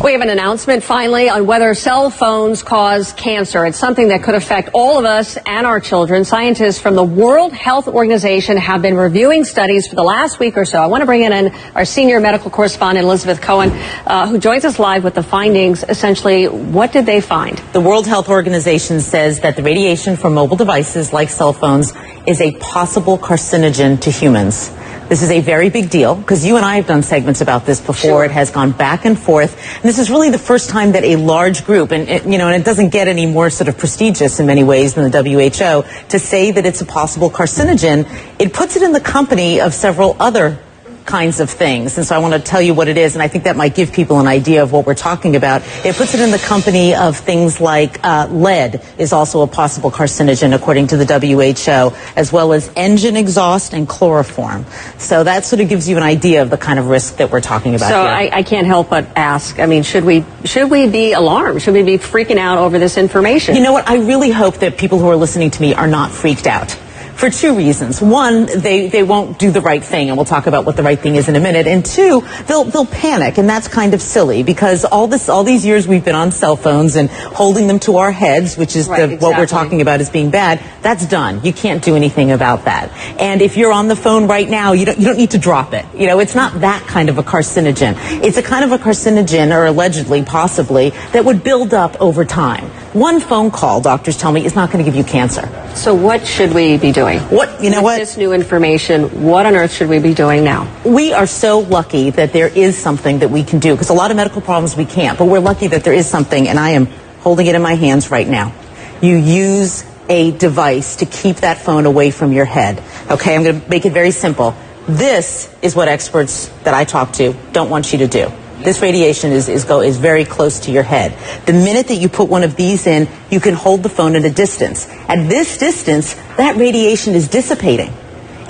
We have an announcement finally on whether cell phones cause cancer. It's something that could affect all of us and our children. Scientists from the World Health Organization have been reviewing studies for the last week or so. I want to bring in our senior medical correspondent, Elizabeth Cohen, who joins us live with the findings. Essentially, what did they find? The World Health Organization says that the radiation from mobile devices like cell phones is a possible carcinogen to humans. This is a very big deal because you and I have done segments about this before. Sure. It has gone back and forth. And this is really the first time that a large group, and it doesn't get any more sort of prestigious in many ways than the W.H.O, to say that it's a possible carcinogen. It puts it in the company of several other kinds of things. And so I want to tell you what it is, and I think that might give people an idea of what we're talking about. It puts it in the company of things like lead is also a possible carcinogen, according to the WHO, as well as engine exhaust and chloroform. So that sort of gives you an idea of the kind of risk that we're talking about so here. I can't help but ask, I mean, should we be alarmed? Should we be freaking out over this information? You know what? I really hope that people who are listening to me are not freaked out. For two reasons. One, they won't do the right thing, and we'll talk about what the right thing is in a minute. And two, they'll panic, and that's kind of silly because all these years we've been on cell phones and holding them to our heads, which is what we're talking about as being bad. That's done. You can't do anything about that. And if you're on the phone right now, you don't need to drop it. You know, it's not that kind of a carcinogen. It's a kind of a carcinogen, or allegedly, possibly, that would build up over time. One phone call, doctors tell me, is not going to give you cancer. So what should we be doing? With this new information, what on earth should we be doing now? We are so lucky that there is something that we can do, because a lot of medical problems we can't, but we're lucky that there is something, and I am holding it in my hands right now. You use a device to keep that phone away from your head. Okay, I'm going to make it very simple. This is what experts that I talk to don't want you to do. This radiation is very close to your head. The minute that you put one of these in, you can hold the phone at a distance. At this distance, that radiation is dissipating.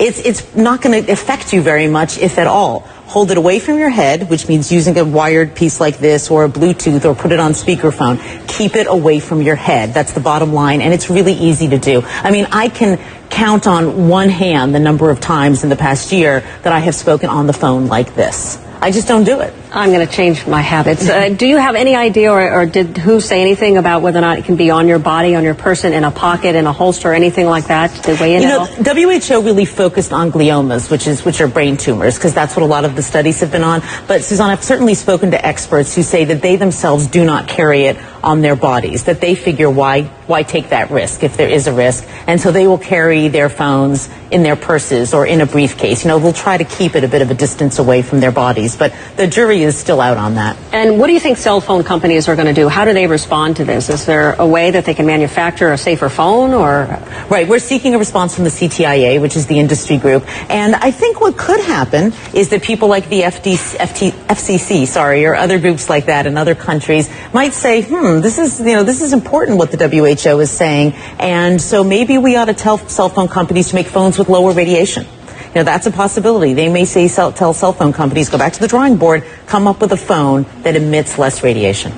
It's not going to affect you very much, if at all. Hold it away from your head, which means using a wired piece like this or a Bluetooth, or put it on speakerphone. Keep it away from your head. That's the bottom line, and it's really easy to do. I mean, I can count on one hand the number of times in the past year that I have spoken on the phone like this. I just don't do it. I'm going to change my habits. Do you have any idea, or did WHO say anything about whether or not it can be on your body, on your person, in a pocket, in a holster, anything like that? Did they weigh in at all? WHO really focused on gliomas, which are brain tumors, because that's what a lot of the studies have been on. But Suzanne, I've certainly spoken to experts who say that they themselves do not carry it on their bodies, that they figure why take that risk if there is a risk, and so they will carry their phones in their purses or in a briefcase. They'll try to keep it a bit of a distance away from their bodies, but the jury is still out on that. And what do you think cell phone companies are going to do? How do they respond to this? Is there a way that they can manufacture a safer phone, or? Right, we're seeking a response from the CTIA, which is the industry group, and I think what could happen is that people like the FCC, or other groups like that in other countries might say, this is important what the WHO is saying, and so maybe we ought to tell cell phone companies to make phones with lower radiation. That's a possibility. They may say, tell cell phone companies, go back to the drawing board, come up with a phone that emits less radiation.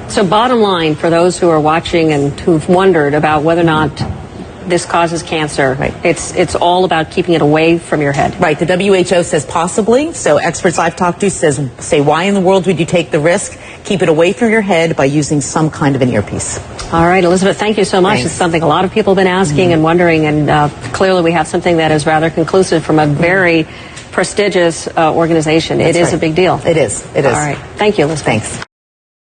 So bottom line, for those who are watching and who've wondered about whether or not this causes cancer, right, it's all about keeping it away from your head. Right. The WHO says possibly. So experts I've talked to say, why in the world would you take the risk? Keep it away from your head by using some kind of an earpiece. All right, Elizabeth, thank you so much. Thanks. It's something a lot of people have been asking and wondering, and clearly we have something that is rather conclusive from a very prestigious organization. It is a big deal. It is. All right. Thank you, Elizabeth. Thanks.